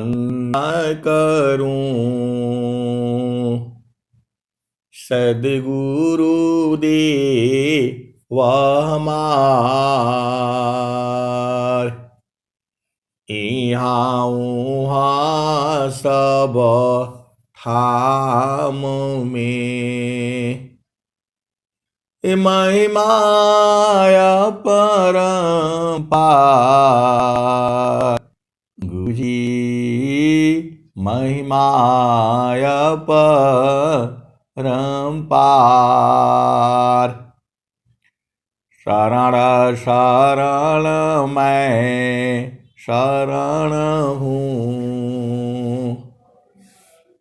न करूं सद्गुरु दे वह हमार इहाँ उहाँ सब थाम में महिमाया परम्पार गुरुजी महिमाया परम्पार शरण शरण मैं शरण हूँ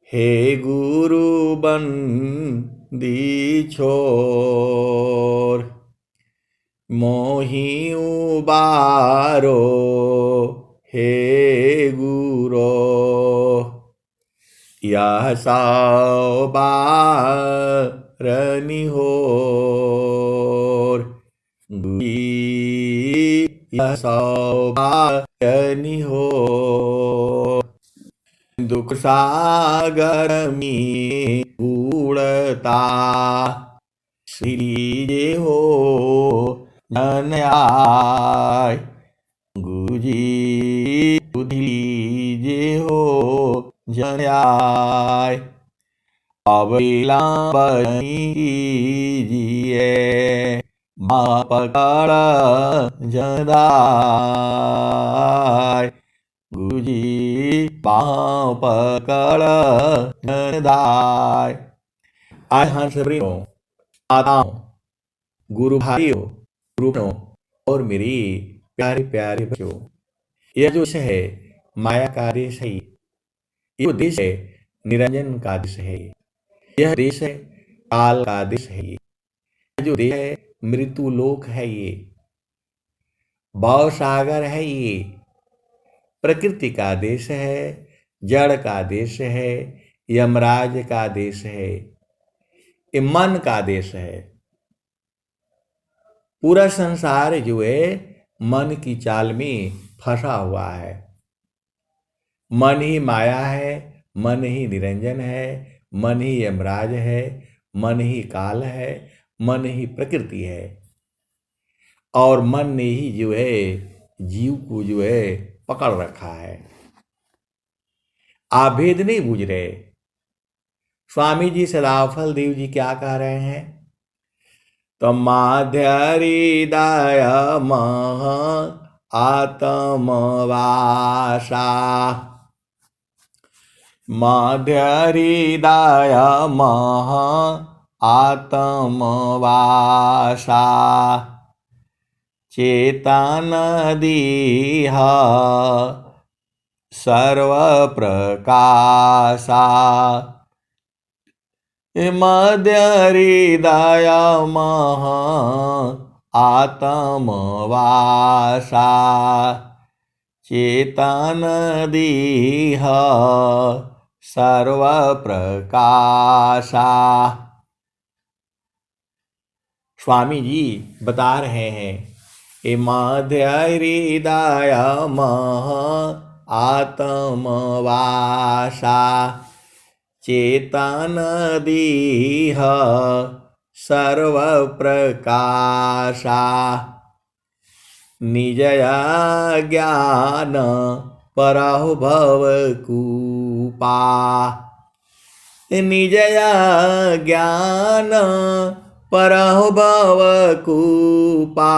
हे गुरु बंदी छोर मोहि उबारो हे गुरो यह सौबारनि होर यह सौबारनि होर दुख सागर में उड़ता श्री हो जन आय गुरुजी लीजे हो जन आय अब कीजिए माँ पकड़ जदाय गुरुजी पाँव पकड़ जदाय। आज हंस प्रियों माताओं गुरु भाइयों गुरुओं और मेरी प्यारे प्यारे बच्चों, यह जो देश है माया का देश है, यह देश है निरंजन का देश है, यह देश है काल का देश है, यह जो देश है मृत्यु लोक है, ये भव सागर है, ये प्रकृति का देश है, जड़ का देश है, यमराज का देश है, ये मन का देश है। पूरा संसार जो है मन की चाल में फंसा हुआ है। मन ही माया है, मन ही निरंजन है, मन ही यमराज है, मन ही काल है, मन ही प्रकृति है और मन ने ही जो है जीव को जो है पकड़ रखा है। आप भेद नहीं बूझ रहे। स्वामी जी सदाफल देव जी क्या कह रहे हैं? तो माध्य हृदय मह आत्मवासा माध्य हृदय मह आत्मवासा चेतन दीह सर्व प्रकाशा मध्य हृदय मह आत्मवासा चेतन दीह सर्व प्रकाशा। स्वामी जी बता रहे हैं ये मध्य हृदय मह आत्मवासा चेतन दीह सर्व प्रकाशा निजया ज्ञान परहु भव कूपा निजया ज्ञान परहु भव कूपा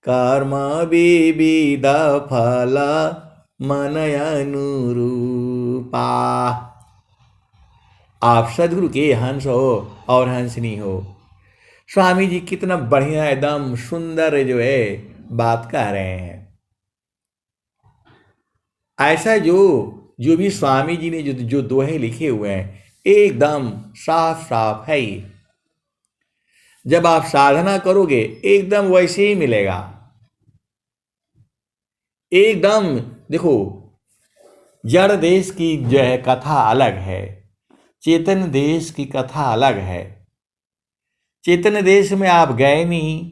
कर्म विविध फल मन अनुरूपा। आप सदगुरु के हंस हो और हंसनी हो। स्वामी जी कितना बढ़िया एकदम सुंदर जो है बात कह रहे हैं। ऐसा जो भी स्वामी जी ने जो दोहे लिखे हुए हैं एकदम साफ साफ है ही। जब आप साधना करोगे एकदम वैसे ही मिलेगा। एकदम देखो जड़ देश की जो है कथा अलग है, चेतन देश की कथा अलग है। चेतन देश में आप गए नहीं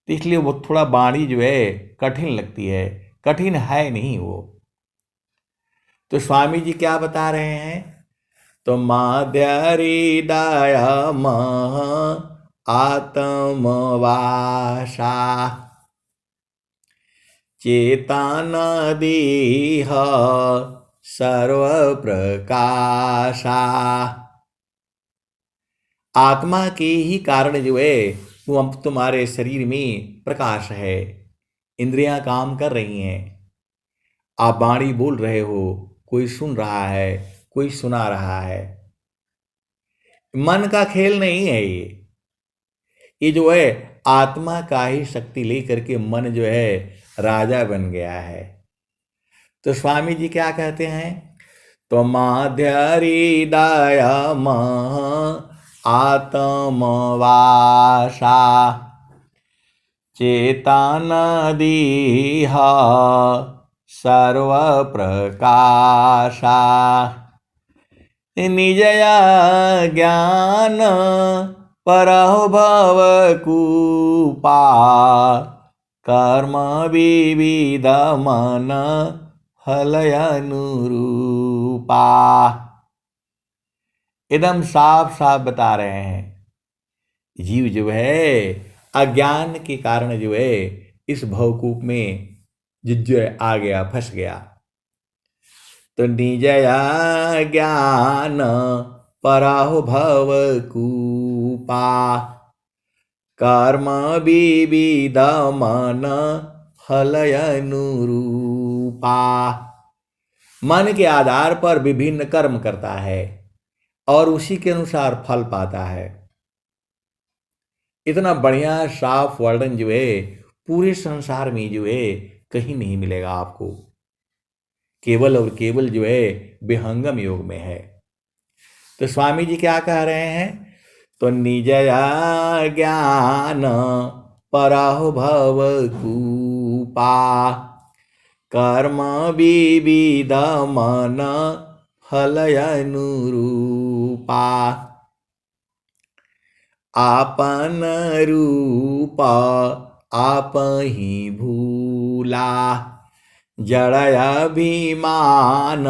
तो इसलिए वो थोड़ा वाणी जो है कठिन लगती है, कठिन है नहीं वो। तो स्वामी जी क्या बता रहे हैं? तो माध्य हृदय मह आत्मवासा चेतनादीह सर्व प्रकाशा। आत्मा के ही कारण जो है वो तुम्हारे शरीर में प्रकाश है। इंद्रियां काम कर रही हैं, आप वाणी बोल रहे हो, कोई सुन रहा है, कोई सुना रहा है। मन का खेल नहीं है ये जो है आत्मा का ही शक्ति लेकर के मन जो है राजा बन गया है। तो स्वामी जी क्या कहते हैं? तो माध्य हृदय मह आत्मवासा चेतनादीह सर्व प्रकाशा निजया ज्ञान परहो भवकूपा कर्म विविध मन फलयनुरूपा। एकदम साफ साफ बता रहे हैं, जीव जो है अज्ञान के कारण जो है इस भवकूप में जो है आ गया, फंस गया। तो निजया ज्ञान पराहो भवकूपा कर्म विविध मन फलयनुरूपा। मन के आधार पर विभिन्न कर्म करता है और उसी के अनुसार फल पाता है। इतना बढ़िया साफ वर्णन जो है पूरे संसार में जो है कहीं नहीं मिलेगा आपको, केवल और केवल जो है विहंगम योग में है। तो स्वामी जी क्या कह रहे हैं? तो निजया ज्ञान पराहो भवकूपा कर्म विविध मन फलयनुरूपा आपन रूप आप ही भूला जड़याभिमान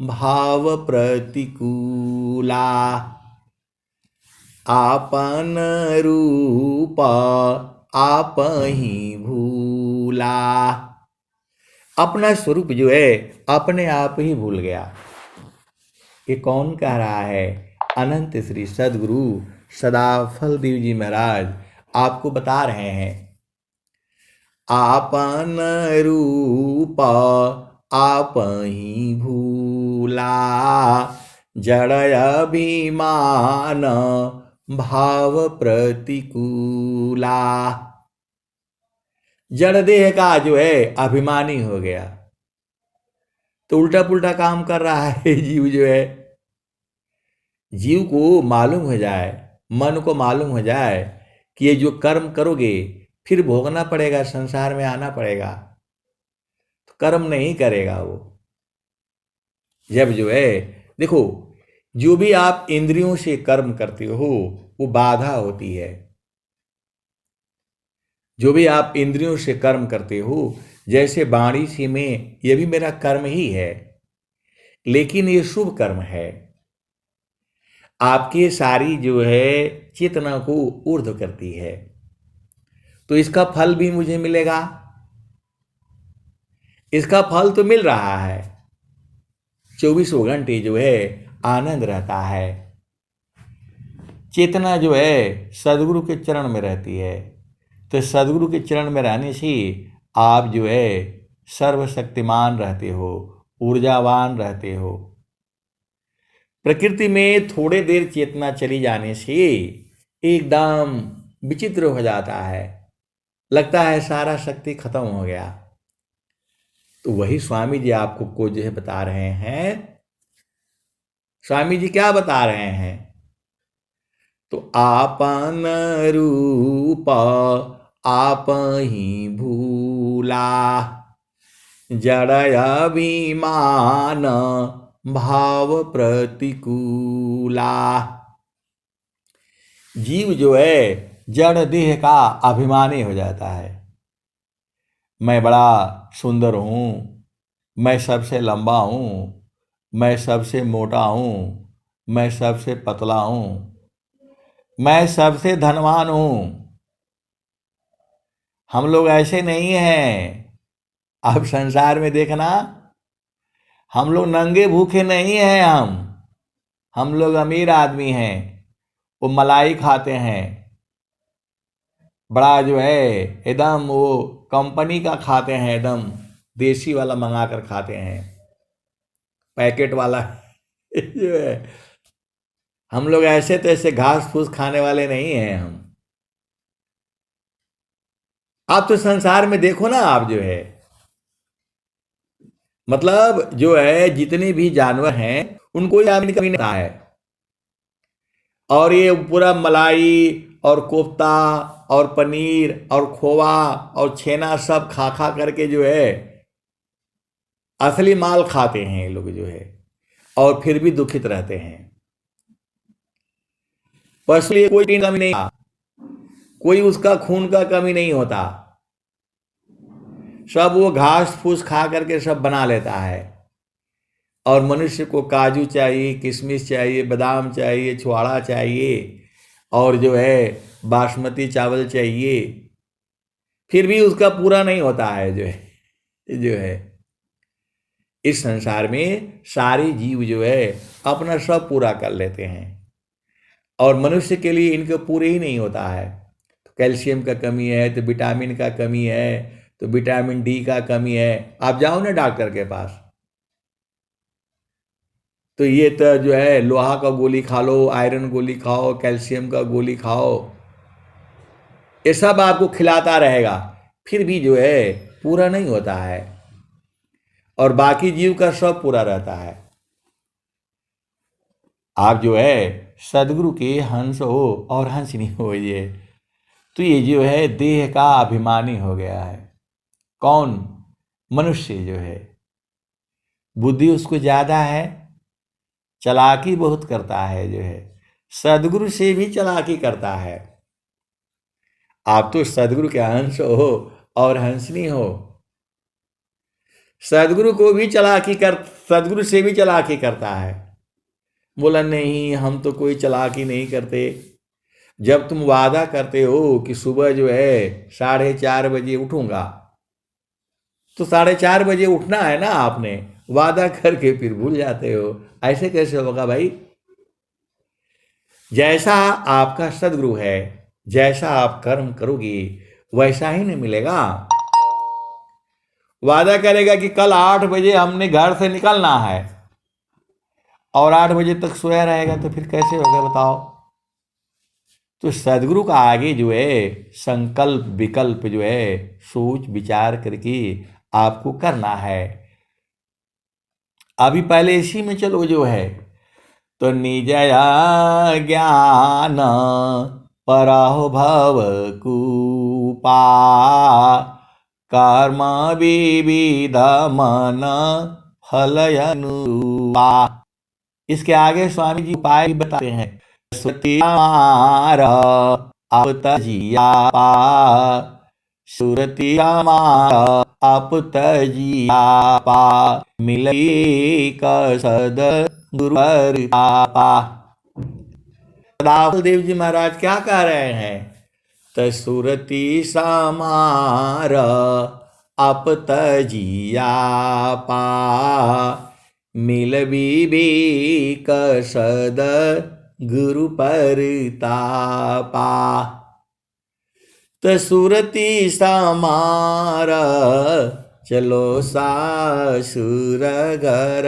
भाव प्रतिकूला। आपन रूप आप ही भूला, अपना स्वरूप जो है अपने आप ही भूल गया। ये कौन कह रहा है? अनंत श्री सदगुरु सदाफल देव जी महाराज आपको बता रहे हैं। आपन रूप आप ही भूला जड़ अभिमान भाव प्रतिकूला। जड़ देह का जो है अभिमानी हो गया, तो उल्टा पुल्टा काम कर रहा है जीव जो है। जीव को मालूम हो जाए, मन को मालूम हो जाए कि ये जो कर्म करोगे फिर भोगना पड़ेगा, संसार में आना पड़ेगा, तो कर्म नहीं करेगा वो। जब जो है देखो, जो भी आप इंद्रियों से कर्म करते हो वो बाधा होती है। जो भी आप इंद्रियों से कर्म करते हो, जैसे वाणी से में ये भी मेरा कर्म ही है, लेकिन ये शुभ कर्म है। आपकी सारी जो है चेतना को ऊर्ध्व करती है, तो इसका फल भी मुझे मिलेगा। इसका फल तो मिल रहा है, 24 घंटे जो है आनंद रहता है। चेतना जो है सदगुरु के चरण में रहती है, तो सदगुरु के चरण में रहने से आप जो है सर्वशक्तिमान रहते हो, ऊर्जावान रहते हो। प्रकृति में थोड़े देर चेतना चली जाने से एकदम विचित्र हो जाता है, लगता है सारा शक्ति खत्म हो गया। तो वही स्वामी जी आपको को जो है बता रहे हैं। स्वामी जी क्या बता रहे हैं? तो आपन रूप आप ही भूला जड़ अभिमान भाव प्रतिकूला। जीव जो है जड़ देह का अभिमानी हो जाता है। मैं बड़ा सुंदर हूँ, मैं सबसे लंबा हूँ, मैं सबसे मोटा हूँ, मैं सबसे पतला हूँ, मैं सबसे धनवान हूँ। हम लोग ऐसे नहीं हैं। अब संसार में देखना, हम लोग नंगे भूखे नहीं हैं। हम लोग अमीर आदमी हैं। वो मलाई खाते हैं, बड़ा जो है एकदम वो कंपनी का खाते हैं, एकदम देसी वाला मंगा कर खाते हैं, पैकेट वाला जो है। हम लोग ऐसे तैसे घास फूस खाने वाले नहीं हैं हम। आप तो संसार में देखो ना, आप जो है मतलब जो है जितने भी जानवर हैं उनको ये आमदनी कमी नहीं है। और ये पूरा मलाई और कोफ्ता और पनीर और खोवा और छेना सब खा खा करके जो है असली माल खाते हैं ये लोग जो है, और फिर भी दुखित रहते हैं। पशु लिए कोई कमी नहीं, कोई उसका खून का कमी नहीं होता। सब वो घास फूस खा करके सब बना लेता है। और मनुष्य को काजू चाहिए, किशमिश चाहिए, बादाम चाहिए, छुआड़ा चाहिए, और जो है बासमती चावल चाहिए, फिर भी उसका पूरा नहीं होता है जो है इस संसार में सारे जीव जो है अपना सब पूरा कर लेते हैं, और मनुष्य के लिए इनके पूरे ही नहीं होता है। तो कैल्शियम का कमी है, तो विटामिन का कमी है, तो विटामिन डी का कमी है। आप जाओ ना डॉक्टर के पास, तो ये तो जो है लोहा का गोली खा लो, आयरन गोली खाओ, कैल्शियम का गोली खाओ, ये सब आपको खिलाता रहेगा, फिर भी जो है पूरा नहीं होता है। और बाकी जीव का सब पूरा रहता है। आप जो है सदगुरु के हंस हो और हंसनी हो, ये तो ये जो है देह का अभिमानी हो गया है। कौन? मनुष्य जो है, बुद्धि उसको ज्यादा है, चालाकी बहुत करता है जो है, सदगुरु से भी चालाकी करता है। आप तो सदगुरु के अंश हो और हंसनी हो। सदगुरु को भी चालाकी कर, सदगुरु से भी चालाकी करता है। बोला नहीं, हम तो कोई चालाकी नहीं करते। जब तुम वादा करते हो कि सुबह जो है 4:30 बजे उठूंगा, तो 4:30 बजे उठना है ना आपने, वादा करके फिर भूल जाते हो। ऐसे कैसे होगा भाई? जैसा आपका सदगुरु है, जैसा आप कर्म करोगे वैसा ही नहीं मिलेगा। वादा करेगा कि कल 8 बजे हमने घर से निकलना है, और 8 बजे तक सोया रहेगा, तो फिर कैसे होगा बताओ? तो सदगुरु का आगे जो है संकल्प विकल्प जो है सोच विचार करके आपको करना है। अभी पहले इसी में चलो जो है, तो निजया ज्ञान पराहो भव कूपा कर्म विविध मन फलयनुपा। इसके आगे स्वामी जी उपाय भी बताते हैं। सुरति आप तजिया पा, सुरति आप तजिया पा, मिलई कसद गुरु पा। दाऊद देव जी महाराज क्या कह रहे हैं? तसुरति समार आप तजिया पा, मिल कसद गुरु परतापा। तसुरति समार चलो सासुर घर,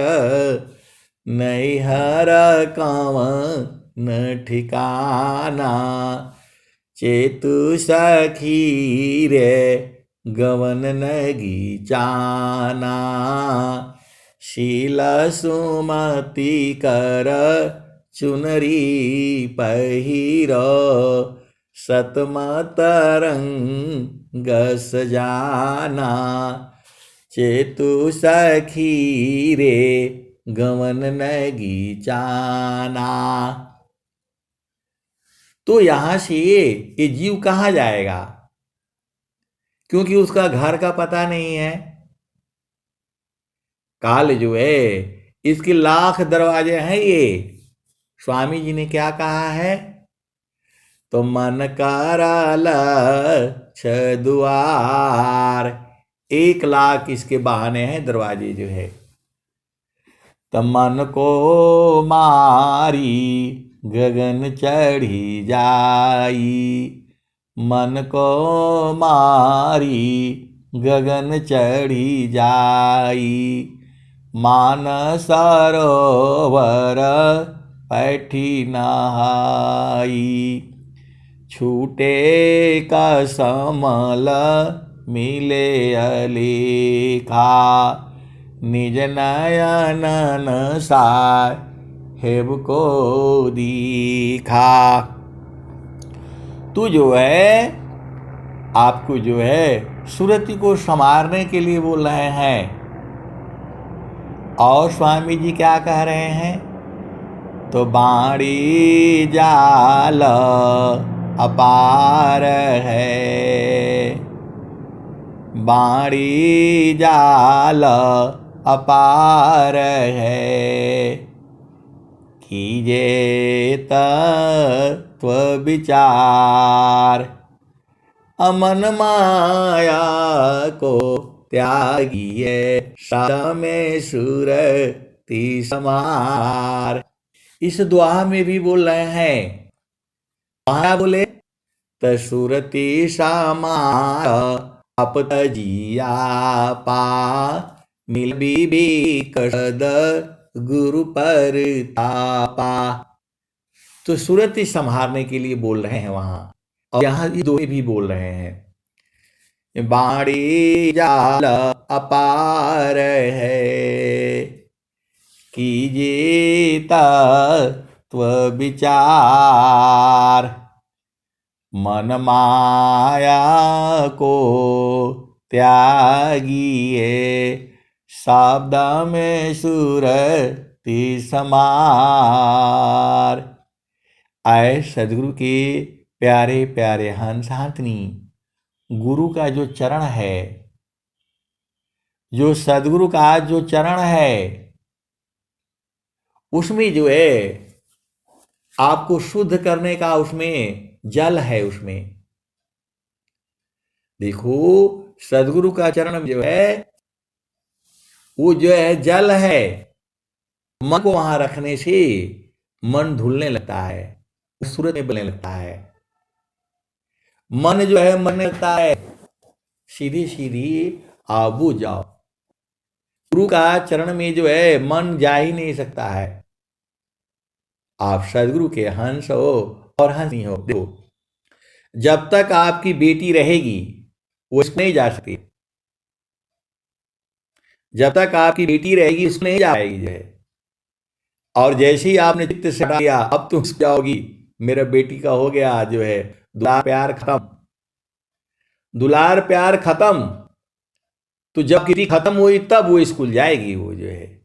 नैहर कवन ठिकाना। चेतु सखी रे गवन नगी चाना, शील सुमति कर चुनरी पहिरो, सतमत रंग सजाना। चेतु सखी रे गवन नगी चाना। तो यहां से ये जीव कहाँ जाएगा? क्योंकि उसका घर का पता नहीं है, काल जो है इसके लाख दरवाजे हैं ये। स्वामी जी ने क्या कहा है? तो मन कराल छ दुआर, 1 लाख इसके बहाने हैं दरवाजे जो है। तो मन को मारी गगन चढ़ी जाई, मन को मारी गगन चढ़ी जाई, मान सरोवर पैठी नहाई, छूटे का समल मिले अलेखा, निज नयन साहेब को दिखा। तू जो है, आपको जो है सुरति को संवारने के लिए बोल रहे हैं। और स्वामी जी क्या कह रहे हैं? तो बाणी जाल अपार है, बाणी जाल अपार है, कीजे तत्व विचार, अमन माया को त्यागिए, सदा में सुरति समार। इस दुआ में भी बोल रहे हैं, माया बोले त सुरति समार, अपत जिया पा, मिल बीबी कसद गुरु पर तापा। तो सुरति संभारने के लिए बोल रहे हैं वहां। और यहाँ ये दो भी बोल रहे हैं, बाणी जाल अपार है, कीजिए तत्व विचार, मन माया को त्यागिए, शब्द में सुरति समार। आए सदगुरु के प्यारे प्यारे हंस हाथनी, गुरु का जो चरण है, जो सदगुरु का जो चरण है, उसमें जो है आपको शुद्ध करने का उसमें जल है। उसमें देखो सदगुरु का चरण जो है वो जो है जल है। मन को वहां रखने से मन धुलने लगता है, सूरत में बनने लगता है। मन जो है मरने लगता है, सीधी सीधी आबू जाओ। गुरु का चरण में जो है मन जा ही नहीं सकता है। आप सदगुरु के हंस हो और हंस नहीं हो। देखो जब तक आपकी बेटी रहेगी वो इसको नहीं जा सकती, जब तक आपकी बेटी रहेगी उसको नहीं जा पाएगी जो है। और जैसे ही आपने चित्त से हटा दिया, अब तुम जाओगी, मेरा बेटी का हो गया जो है दुलार प्यार खत्म, दुलार प्यार खत्म। तो जब किसी खत्म हुई तब वो स्कूल जाएगी वो जो है।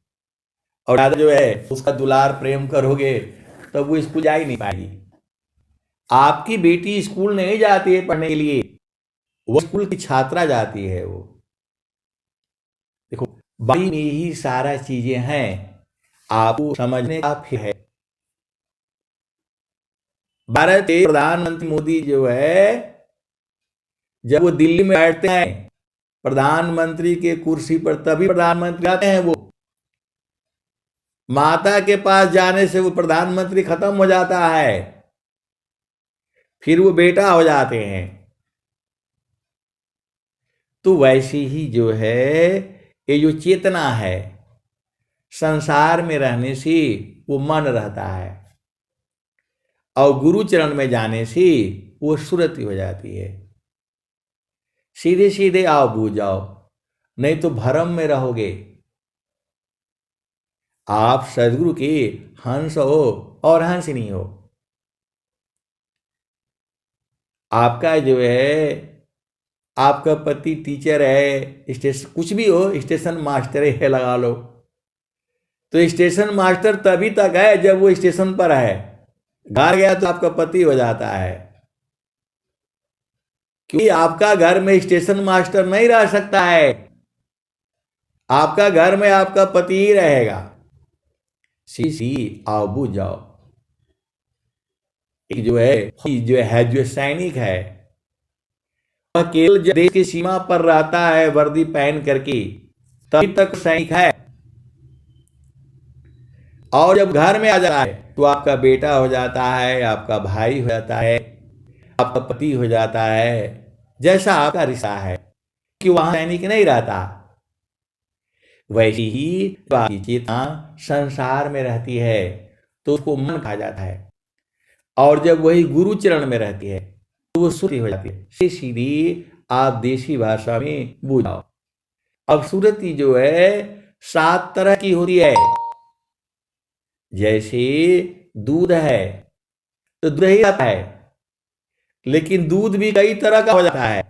और दादा जो है उसका दुलार प्रेम करोगे तब वो स्कूल जा ही नहीं पाएगी। आपकी बेटी स्कूल नहीं जाती है पढ़ने के लिए, वो स्कूल की छात्रा जाती है। वो देखो बाई में ही सारा चीजें हैं, आपको समझने का फिर है। भारत के प्रधानमंत्री मोदी जो है जब वो दिल्ली में बैठते हैं प्रधानमंत्री के कुर्सी पर, तभी प्रधानमंत्री आते हैं। वो माता के पास जाने से वो प्रधानमंत्री खत्म हो जाता है, फिर वो बेटा हो जाते हैं। तो वैसे ही जो है ये जो चेतना है संसार में रहने से वो मन रहता है, और गुरु चरण में जाने से वो सुरति हो जाती है। सीधे सीधे आओ बूझ जाओ, नहीं तो भ्रम में रहोगे। आप सदगुरु के हंस हो और हंस नहीं हो। आपका जो है आपका पति टीचर है, स्टेशन कुछ भी हो, स्टेशन मास्टर है लगा लो, तो स्टेशन मास्टर तभी तक है जब वो स्टेशन पर है। घर गया तो आपका पति हो जाता है, क्योंकि आपका घर में स्टेशन मास्टर नहीं रह सकता है। आपका घर में आपका पति ही रहेगा। सी आओ बुझ जाओ। एक जो सैनिक है, वह केवल जब देश की सीमा पर रहता है वर्दी पहन करके, तभी तक सैनिक है। और जब घर में आ जाता है तो आपका बेटा हो जाता है, आपका भाई हो जाता है, आपका पति हो जाता है, जैसा आपका रिश्ता है, कि वहां सैनिक नहीं रहता। वैसी ही आपकी चेतना संसार में रहती है तो उसको मन कहा जाता है, और जब वही गुरु चरण में रहती है तो वो सुरति हो जाती है। सीधी आप देसी भाषा में बुझाओ। अब सुरति जो है 7 तरह की होती है। जैसे दूध है तो दूध ही आता है, लेकिन दूध भी कई तरह का हो जाता है।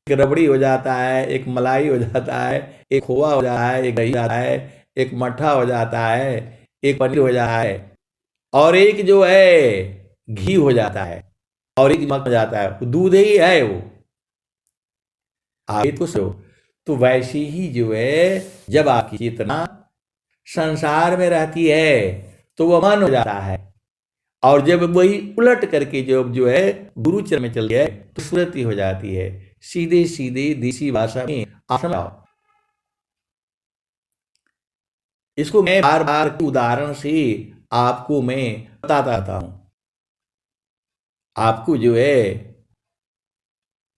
एक रबड़ी हो जाता है, एक मलाई हो जाता है, एक खोआ हो जाता है, एक दही हो जाता है, एक मट्ठा हो जाता है, एक पनीर हो जाता है, और एक जो है घी हो जाता है, और एक मक्खन हो जाता है। दूध ही है वो। आप तो सो तो वैसे ही जो है जब आपकी चेतना संसार में रहती है तो वह मन हो जाता है, और जब वही उलट करके जब जो है गुरु चरण में चल गए तो सुरति हो जाती है। सीधे सीधे देसी भाषा में आप समझाओ। इसको मैं बार बार उदाहरण से आपको मैं बताता रहता हूं। आपको जो है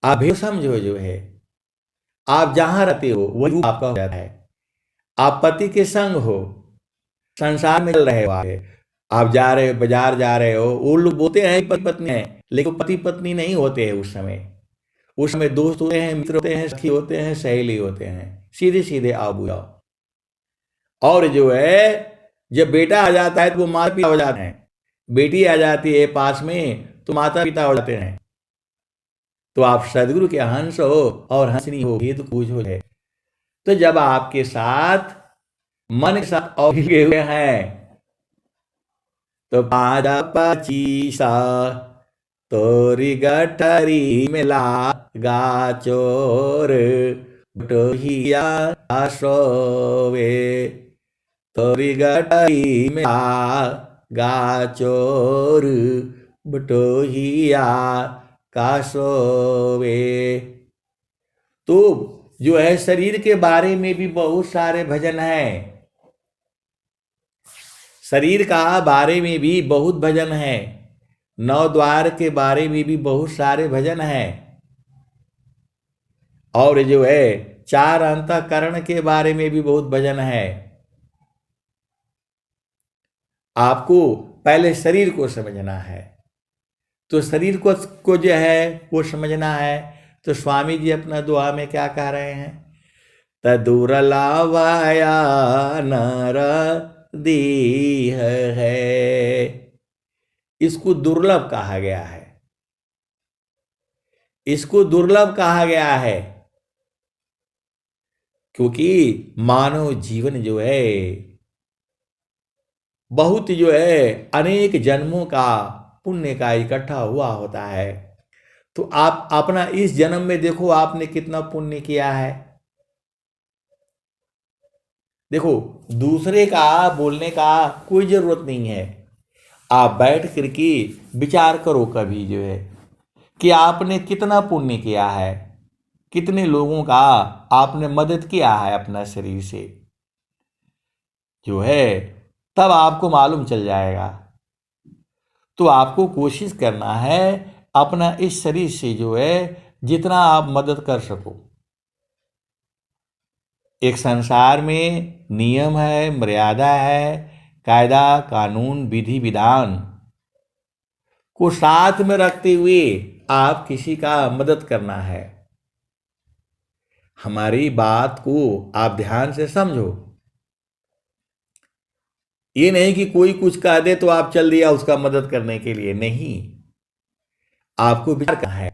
आप भी समझो, जो है आप जहां रहते हो वही रूप आपका हो जाता है। आप पति के संग हो, संसार में चल रहे हो, आप जा रहे हो, बाजार जा रहे हो, वो लोग बोलते हैं पति पत्नी है, लेकिन पति पत्नी नहीं होते हैं उस समय। उस समय दोस्त होते हैं, मित्र होते हैं, सखी होते हैं, सहेली होते हैं। सीधे सीधे आओ बुझाओ। और जो है जब बेटा आ जाता है तो वो माता पिता हो जाते हैं, बेटी आ जाती है पास में तो माता पिता हो जाते हैं। तो आप सदगुरु के हंस हो और हंसनी हो, ये तो पूछ हो है। तो जब आपके साथ मन के साथ और लगे हुए हैं तो पादा पचीसा तोरी गठरी में लागा चोर बटोहिया सोवे, तोरी गठरी में लागा चोर बटोहिया का सोवे। तो जो है शरीर के बारे में भी बहुत सारे भजन हैं। शरीर का बारे में भी बहुत भजन है। 9 द्वार के बारे में भी बहुत सारे भजन हैं। और जो है 4 अंतःकरण के बारे में भी बहुत भजन है। आपको पहले शरीर को समझना है। तो शरीर को जो है वो समझना है। तो स्वामी जी अपना दुआ में क्या कह रहे हैं? तदुरलावाया नर दीह है। इसको दुर्लभ कहा गया है। इसको दुर्लभ कहा गया है क्योंकि मानव जीवन जो है बहुत जो है अनेक जन्मों का पुण्य का इकट्ठा हुआ होता है। तो आप अपना इस जन्म में देखो आपने कितना पुण्य किया है। देखो दूसरे का बोलने का कोई जरूरत नहीं है। आप बैठ करके विचार करो कभी जो है कि आपने कितना पुण्य किया है, कितने लोगों का आपने मदद किया है अपना शरीर से, जो है तब आपको मालूम चल जाएगा। तो आपको कोशिश करना है अपना इस शरीर से जो है जितना आप मदद कर सको। एक संसार में नियम है, मर्यादा है, कायदा कानून विधि विधान को साथ में रखते हुए आप किसी का मदद करना है। हमारी बात को आप ध्यान से समझो। ये नहीं कि कोई कुछ कह दे तो आप चल दिया उसका मदद करने के लिए, नहीं। आपको विचार करना है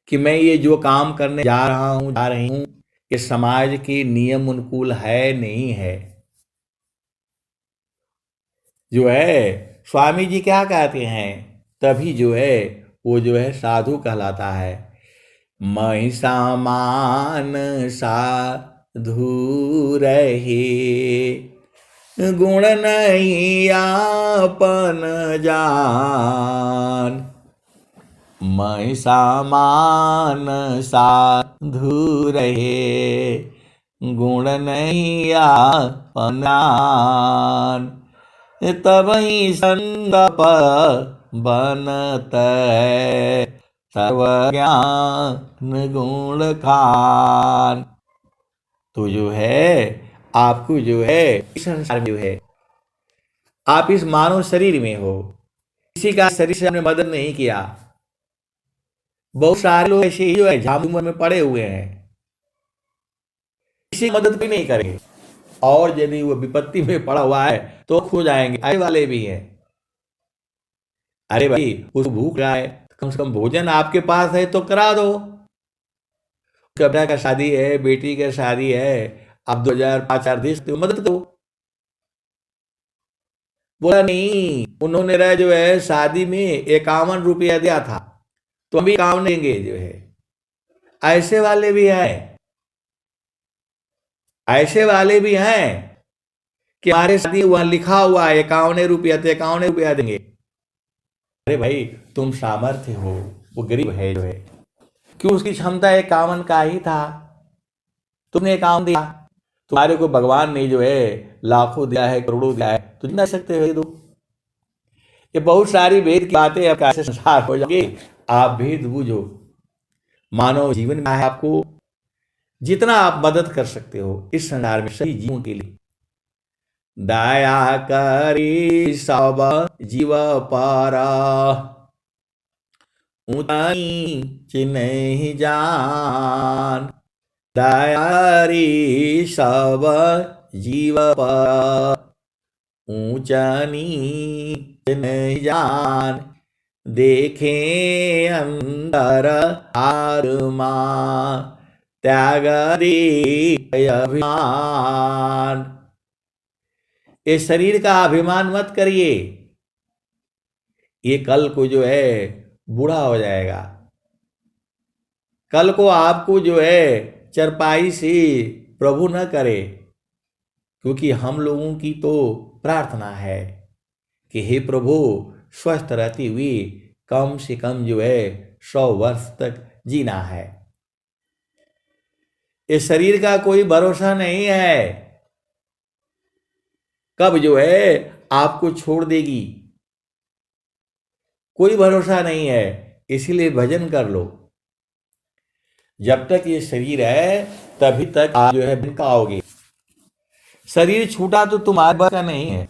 कि मैं ये जो काम करने जा रहा हूं, जा रही हूं, ये समाज के नियम अनुकूल है नहीं है। जो है स्वामी जी क्या कहते हैं, तभी जो है वो जो है साधु कहलाता है। महिषा मान सा धूरहे। गुण नहीं आपन जान, मैं सामान साधु रहे। गुण नहीं आपन जान, तबहि संगप बनत है। सर्वज्ञान गुण खान। तो जो है आपको जो है इस संसार में जो है आप इस मानव शरीर में हो, किसी का शरीर से हमने मदद नहीं किया। बहुत सारे लोग ऐसे ही जो है झाम उम्र में पड़े हुए हैं, किसी की मदद भी नहीं करेंगे, और यदि वो विपत्ति में पड़ा हुआ है तो खो जाएंगे। ऐसे वाले भी हैं। अरे भाई उसको भूख रहा है, कम से कम भोजन आपके पास है तो करा दो। कब्रा का शादी है, बेटी का शादी है, आप 2000 5,000 दे सकते हो, मदद करो। बोला नहीं, उन्होंने रहा जो है शादी में 51 रुपया दिया था तो हम भी 51 देंगे जो है। ऐसे वाले भी हैं, ऐसे वाले भी हैं कि हमारे शादी वहां लिखा हुआ है 51 रुपया, तो 51 रुपया देंगे। अरे भाई तुम सामर्थ्य हो, वो गरीब है जो है, क्यों उसकी क्षमता 51 का ही था, तुमने 51 दिया। तुम्हारे को भगवान ने जो है लाखों दिया है, करोड़ों दिया है, तो जितना सकते हो दो। ये बहुत सारी वेद की बातें अब कैसे संसार हो जाएंगे। आप भेद बूझो, मानव जीवन में है, आपको जितना आप मदद कर सकते हो इस संसार में सभी जीवों के लिए, दया करी सब जीव पारा, ऊंचाई नहीं जान। दया री सब जीव पर, ऊंचा नीच नहीं जान। देखे अंदर आत्मा, त्याग दे अभिमान। इस शरीर का अभिमान मत करिए, ये कल को जो है बूढ़ा हो जाएगा। कल को आपको जो है चरपाई से प्रभु न करे, क्योंकि हम लोगों की तो प्रार्थना है कि हे प्रभु स्वस्थ रहती हुई कम से कम जो है 100 वर्ष तक जीना है। इस शरीर का कोई भरोसा नहीं है, कब जो है आपको छोड़ देगी, कोई भरोसा नहीं है। इसीलिए भजन कर लो, जब तक ये शरीर है तभी तक आप जो है भटकाओगे। शरीर छूटा तो तुम्हारे बस का नहीं है,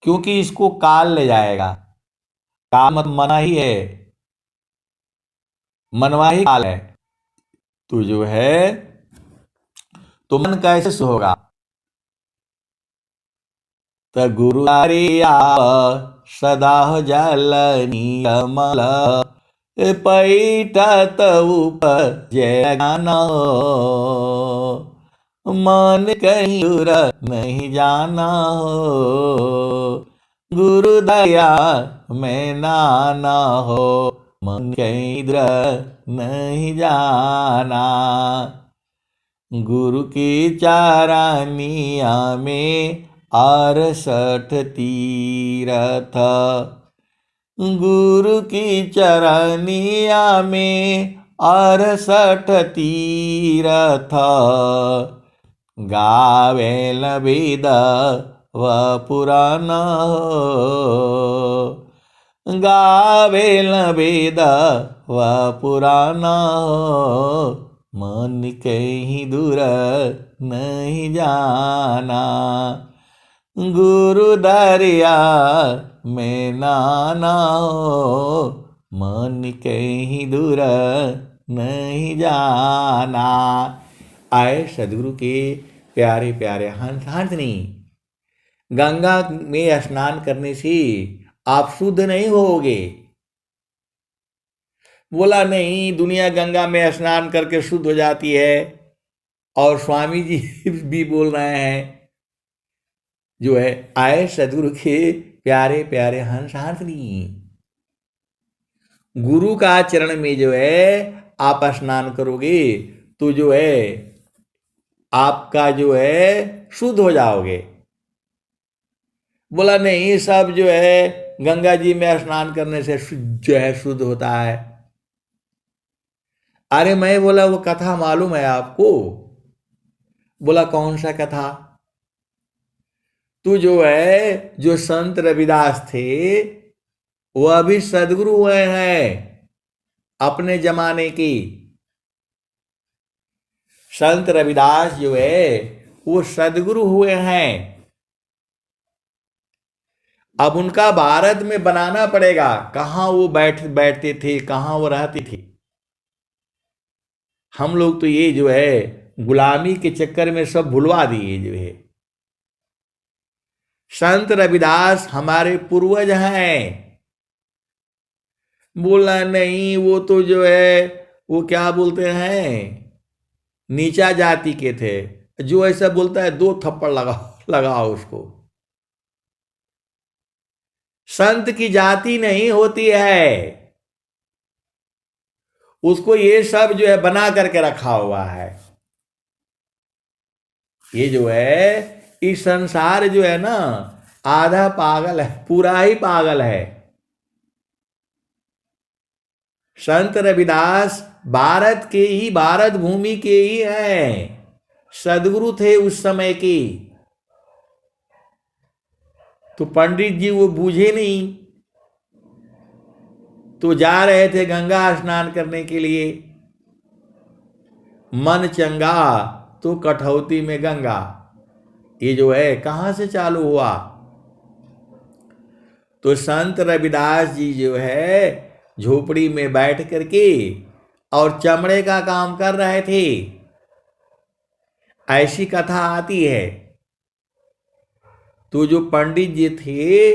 क्योंकि इसको काल ले जाएगा। काल मत मना ही है, मनवा ही काल है। तो जो है तो मन कैसे होगा। तो गुरु सदा जल नियमल, पैठत उपजय ज्ञान। मन कहीं दूर नहीं जाना हो, गुरु दया में नाना हो। मन कहीं दूर नहीं जाना, गुरु की चारानिया में 68 तीरथ। गुरु की चरनिया में 68 तीरथ। गावेल वेद व पुराण, गावेल वेद व पुराण। मन कहीं दूर नहीं जाना, गुरु दरिया में नाना हो। मन कहीं दूर नहीं जाना। आए सदगुरु के प्यारे प्यारे हंस हंसनी, गंगा में स्नान करने से आप शुद्ध नहीं होगे। बोला नहीं, दुनिया गंगा में स्नान करके शुद्ध हो जाती है, और स्वामी जी भी बोल रहे हैं जो है आए सदगुरु के प्यारे प्यारे हंस हंसनी। गुरु का चरण में जो है आप स्नान करोगे तो जो है आपका जो है शुद्ध हो जाओगे। बोला नहीं, सब जो है गंगा जी में स्नान करने से जो है शुद्ध होता है। अरे मैं बोला वो कथा मालूम है आपको? बोला कौन सा कथा? तू जो है, जो संत रविदास थे वो अभी सदगुरु हुए हैं अपने जमाने की। संत रविदास जो है वो सदगुरु हुए हैं। अब उनका भारत में बनाना पड़ेगा, कहां वो बैठते थे, कहां वो रहती थी। हम लोग तो ये जो है गुलामी के चक्कर में सब भुलवा दिए जो है। संत रविदास हमारे पूर्वज हैं। बोला नहीं, वो तो जो है वो क्या बोलते हैं, नीचा जाति के थे। जो ऐसा बोलता है दो थप्पड़ लगाओ उसको। संत की जाति नहीं होती है, उसको ये सब जो है बना करके रखा हुआ है। ये जो है इस संसार जो है ना, आधा पागल है, पूरा ही पागल है। संत रविदास भारत के ही, भारत भूमि के ही हैं, सदगुरु थे उस समय की। तो पंडित जी वो बूझे नहीं, तो जा रहे थे गंगा स्नान करने के लिए। मन चंगा तो कठौती में गंगा, ये जो है कहां से चालू हुआ? तो संत रविदास जी जो है झोपड़ी में बैठ करके और चमड़े का काम कर रहे थे। ऐसी कथा आती है। तो जो पंडित जी थे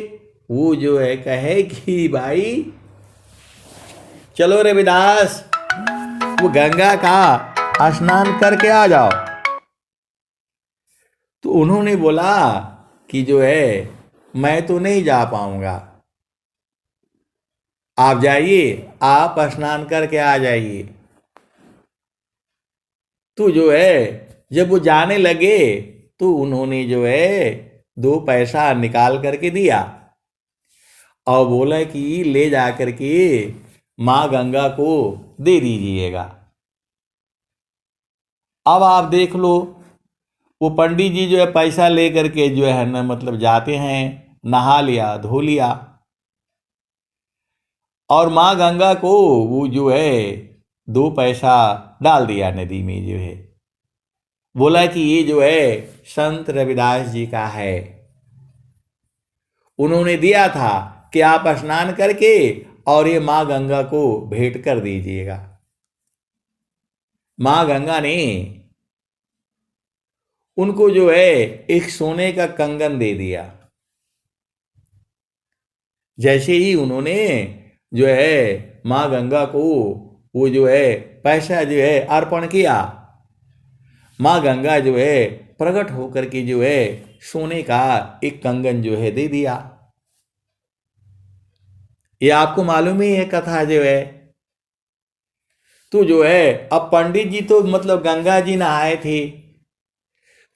वो जो है कहे कि भाई चलो रविदास, वो गंगा का स्नान करके आ जाओ। तो उन्होंने बोला कि जो है मैं तो नहीं जा पाऊंगा, आप जाइए, आप स्नान करके आ जाइए। तो जो है जब वो जाने लगे तो उन्होंने जो है 2 पैसा निकाल करके दिया और बोला कि ले जा करके माँ गंगा को दे दीजिएगा। अब आप देख लो, वो पंडित जी जो है पैसा ले करके जो है ना, मतलब जाते हैं, नहा लिया, धो लिया, और माँ गंगा को वो जो है 2 पैसा डाल दिया नदी में जो है। बोला कि ये जो है संत रविदास जी का है, उन्होंने दिया था कि आप स्नान करके और ये माँ गंगा को भेंट कर दीजिएगा। माँ गंगा ने उनको जो है एक सोने का कंगन दे दिया। जैसे ही उन्होंने जो है माँ गंगा को वो जो है पैसा जो है अर्पण किया, माँ गंगा जो है प्रकट होकर के जो है सोने का एक कंगन जो है दे दिया। ये आपको मालूम ही है कथा जो है। तो जो है अब पंडित जी तो मतलब गंगा जी नहाए थे,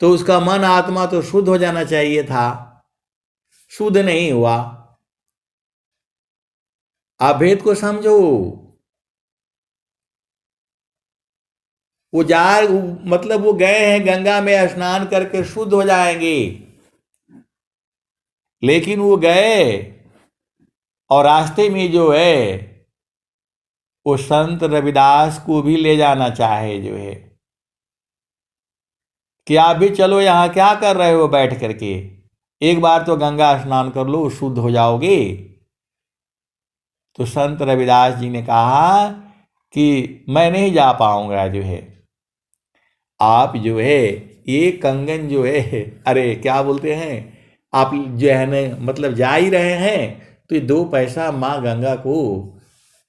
तो उसका मन आत्मा तो शुद्ध हो जाना चाहिए था, शुद्ध नहीं हुआ। आप भेद को समझो। वो जा मतलब वो गए हैं गंगा में स्नान करके शुद्ध हो जाएंगे, लेकिन वो गए और रास्ते में जो है वो संत रविदास को भी ले जाना चाहे जो है कि आप भी चलो, यहाँ क्या कर रहे हो बैठ करके, एक बार तो गंगा स्नान कर लो, शुद्ध हो जाओगे। तो संत रविदास जी ने कहा कि मैं नहीं जा पाऊंगा जो है। आप जो है ये कंगन जो है, अरे क्या बोलते हैं, आप जो है ना मतलब जा ही रहे हैं, तो ये 2 पैसा माँ गंगा को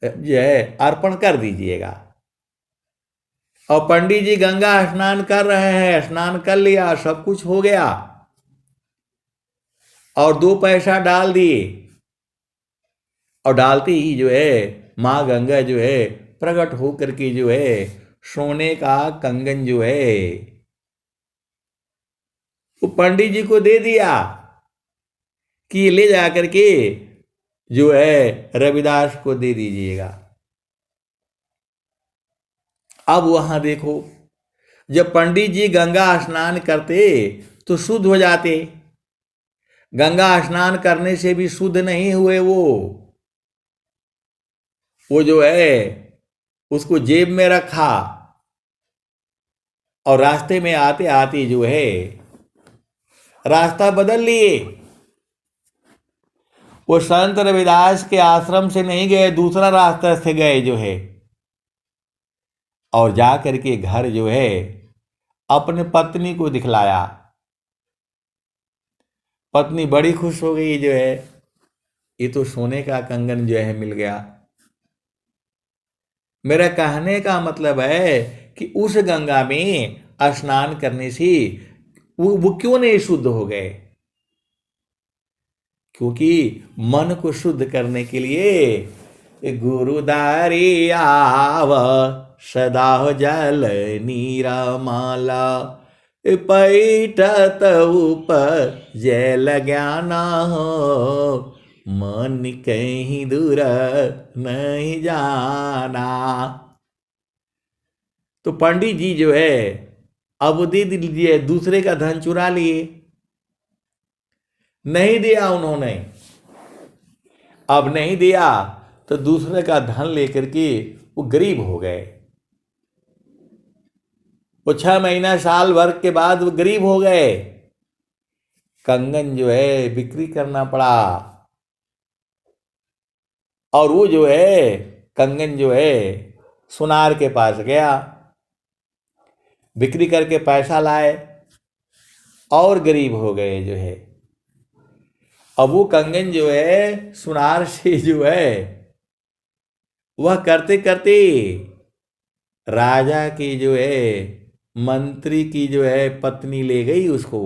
जो है अर्पण कर दीजिएगा। और पंडित जी गंगा स्नान कर रहे हैं, स्नान कर लिया, सब कुछ हो गया, और 2 पैसा डाल दिए, और डालते ही जो है माँ गंगा जो है प्रकट होकर के जो है सोने का कंगन जो है वो पंडित जी को दे दिया कि ये ले जा करके जो है रविदास को दे दीजिएगा। अब वहां देखो, जब पंडित जी गंगा स्नान करते तो शुद्ध हो जाते, गंगा स्नान करने से भी शुद्ध नहीं हुए। वो जो है उसको जेब में रखा और रास्ते में आते आते जो है रास्ता बदल लिए। वो संत रविदास के आश्रम से नहीं गए, दूसरा रास्ता से गए जो है, और जा करके घर जो है अपने पत्नी को दिखलाया। पत्नी बड़ी खुश हो गई, जो है ये तो सोने का कंगन जो है मिल गया। मेरा कहने का मतलब है कि उस गंगा में स्नान करने से वो क्यों नहीं शुद्ध हो गए? क्योंकि मन को शुद्ध करने के लिए गुरुदारी आव सदा जल नीरा माला, पैठत ऊपर जल ज्ञाना हो, मन कहीं दूर नहीं जाना। तो पंडित जी जो है अब दे दीजिए, दूसरे का धन चुरा लिए, नहीं दिया उन्होंने। अब नहीं दिया तो दूसरे का धन लेकर के वो गरीब हो गए। वो 6 महीना साल भर के बाद वो गरीब हो गए। कंगन जो है बिक्री करना पड़ा, और वो जो है कंगन जो है सुनार के पास गया, बिक्री करके पैसा लाए और गरीब हो गए जो है। अब वो कंगन जो है सुनार से जो है वह करते करते राजा की जो है मंत्री की जो है पत्नी ले गई उसको।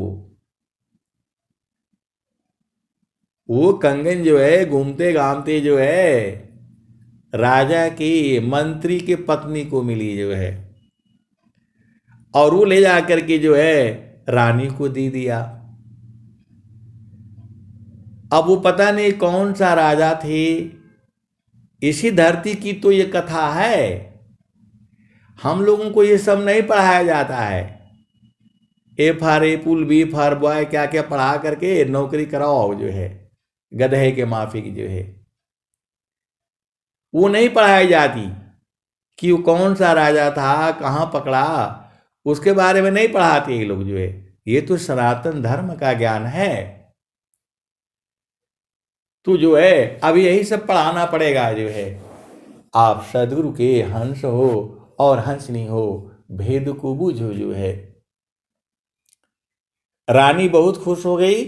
वो कंगन जो है घूमते घामते जो है राजा की मंत्री के पत्नी को मिली जो है, और वो ले जा करके जो है रानी को दे दिया। अब वो पता नहीं कौन सा राजा थे। इसी धरती की तो ये कथा है, हम लोगों को ये सब नहीं पढ़ाया जाता है। A for apple, B for boy, क्या क्या पढ़ा करके नौकरी कराओ जो है गधे के माफिक जो है। वो नहीं पढ़ाई जाती कि वो कौन सा राजा था, कहाँ पकड़ा, उसके बारे में नहीं पढ़ाते ये लोग जो है। ये तो सनातन धर्म का ज्ञान है। तो जो है अब यही सब पढ़ाना पड़ेगा जो है। आप सदगुरु के हंस हो और हंसनी हो, भेद को बूझो जो है। रानी बहुत खुश हो गई,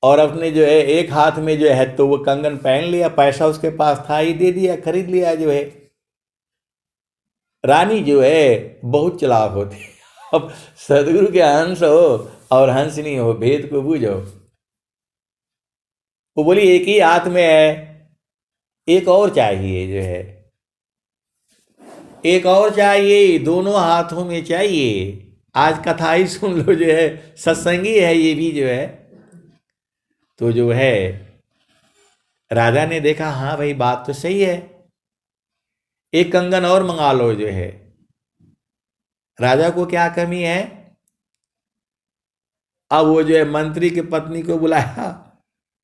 और अपने जो है एक हाथ में जो है तो वो कंगन पहन लिया, पैसा उसके पास था ही, दे दिया, खरीद लिया जो है। रानी जो है बहुत चालाक होती है। अब सदगुरु के हंस हो और हंसनी हो, भेद को बूझो। वो बोली एक ही हाथ में है, एक और चाहिए जो है, एक और चाहिए, दोनों हाथों में चाहिए। आज कथा ही सुन लो जो है, सत्संगी है ये भी जो है। तो जो है राजा ने देखा, हाँ भाई बात तो सही है, एक कंगन और मंगा लो जो है। राजा को क्या कमी है? अब वो जो है मंत्री की पत्नी को बुलाया,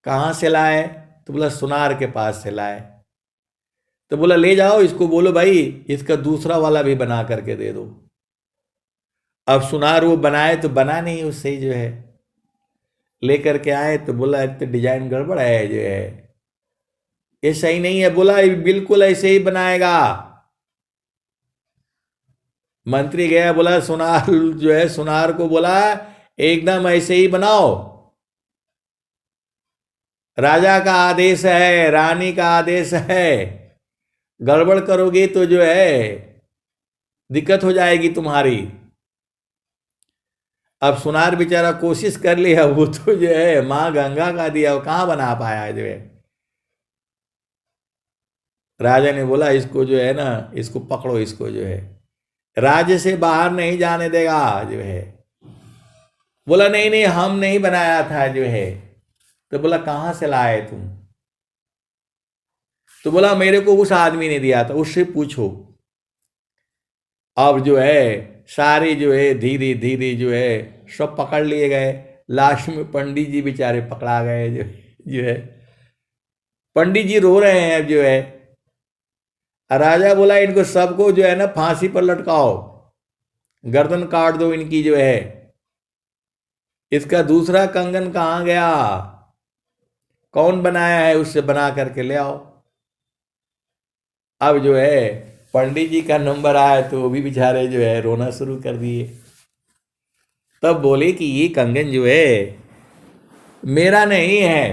कहाँ से लाए? तो बोला सुनार के पास से लाए। तो बोला ले जाओ इसको, बोलो भाई इसका दूसरा वाला भी बना करके दे दो। अब सुनार वो बनाए तो बना नहीं उससे ही जो है, लेकर के आए तो बोला इतने डिजाइन गड़बड़ है जो है, ये सही नहीं है। बोला बिल्कुल ऐसे ही बनाएगा। मंत्री गया, बोला सुनार जो है, सुनार को बोला एकदम ऐसे ही बनाओ, राजा का आदेश है, रानी का आदेश है, गड़बड़ करोगे तो जो है दिक्कत हो जाएगी तुम्हारी। अब सुनार बेचारा कोशिश कर लिया, वो तो जो है माँ गंगा का दिया, वो कहाँ बना पाया जो है। राजा ने बोला इसको जो है ना, इसको पकड़ो, इसको जो है राज्य से बाहर नहीं जाने देगा जो है। बोला नहीं नहीं, हम नहीं बनाया था जो है। तो बोला कहाँ से लाए तुम? तो बोला मेरे को उस आदमी ने दिया था, उससे पूछो। अब जो है सारे जो है धीरे धीरे जो है सब पकड़ लिए गए। लास्ट में पंडित जी बेचारे पकड़ा गए जो है। पंडित जी रो रहे हैं अब जो है। राजा बोला इनको सबको जो है ना फांसी पर लटकाओ, गर्दन काट दो इनकी जो है। इसका दूसरा कंगन कहाँ गया? कौन बनाया है? उससे बना करके ले आओ। अब जो है पंडित जी का नंबर आया तो वो भी बेचारे जो है रोना शुरू कर दिए। तब बोले कि ये कंगन जो है मेरा नहीं है,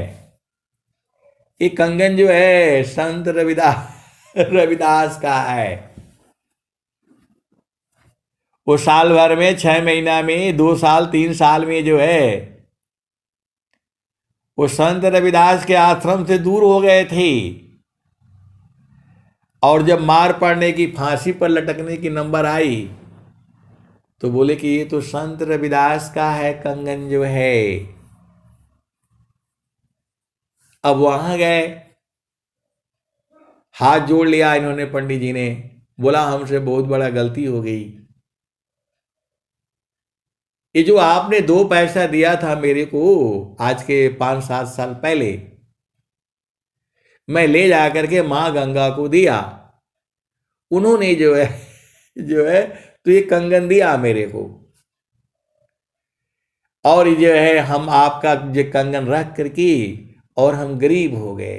ये कंगन जो है संत रविदास रविदास का है। वो साल भर में 6 महीना में 2 साल 3 साल में जो है वो संत रविदास के आश्रम से दूर हो गए थे। और जब मार पड़ने की फांसी पर लटकने की नंबर आई तो बोले कि ये तो संत रविदास का है कंगन जो है। अब वहां गए, हाथ जोड़ लिया इन्होंने पंडित जी ने, बोला हमसे बहुत बड़ा गलती हो गई। ये जो आपने 2 पैसा दिया था मेरे को आज के 5-7 साल पहले, मैं ले जा करके माँ गंगा को दिया, उन्होंने जो है तो ये कंगन दिया मेरे को। और ये जो है हम आपका जो कंगन रख करके और हम गरीब हो गए,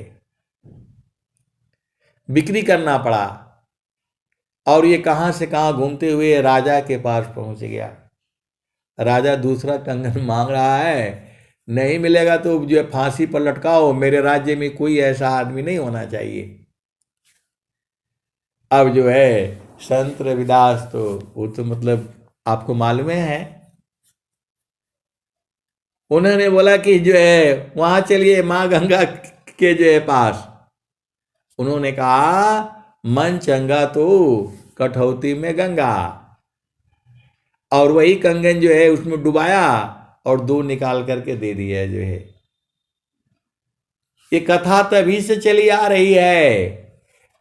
बिक्री करना पड़ा। और ये कहां से कहां घूमते हुए राजा के पास पहुंच गया। राजा दूसरा कंगन मांग रहा है, नहीं मिलेगा तो जो है फांसी पर लटकाओ, मेरे राज्य में कोई ऐसा आदमी नहीं होना चाहिए। अब जो है संत रविदास तो वो तो मतलब आपको मालूम है, उन्होंने बोला कि जो है वहां चलिए माँ गंगा के जो है पास। उन्होंने कहा मन चंगा तो कठौती में गंगा। और वही कंगन जो है उसमें डुबाया और 2 निकाल करके दे दिया जो है। ये कथा तभी से चली आ रही है,